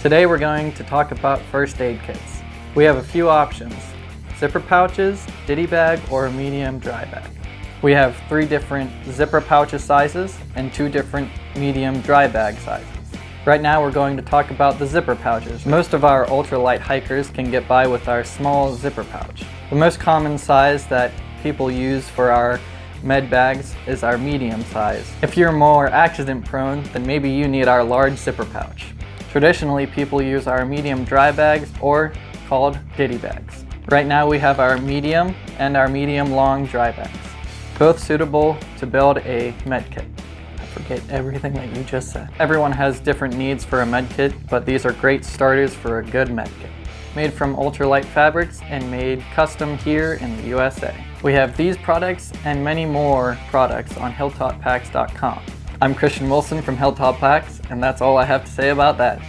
Today we're going to talk about first aid kits. We have a few options: zipper pouches, ditty bag, or a medium dry bag. We have 3 different zipper pouches sizes and 2 different medium dry bag sizes. Right now we're going to talk about the zipper pouches. Most of our ultralight hikers can get by with our small zipper pouch. The most common size that people use for our med bags is our medium size. If you're more accident prone, then maybe you need our large zipper pouch. Traditionally, people use our medium dry bags, or called ditty bags. Right now we have our medium and our medium long dry bags, both suitable to build a med kit. I forget everything that you just said. Everyone has different needs for a med kit, but these are great starters for a good med kit. Made from ultralight fabrics and made custom here in the USA. We have these products and many more products on hilltoppacks.com. I'm Christian Wilson from Hilltop Packs, and that's all I have to say about that.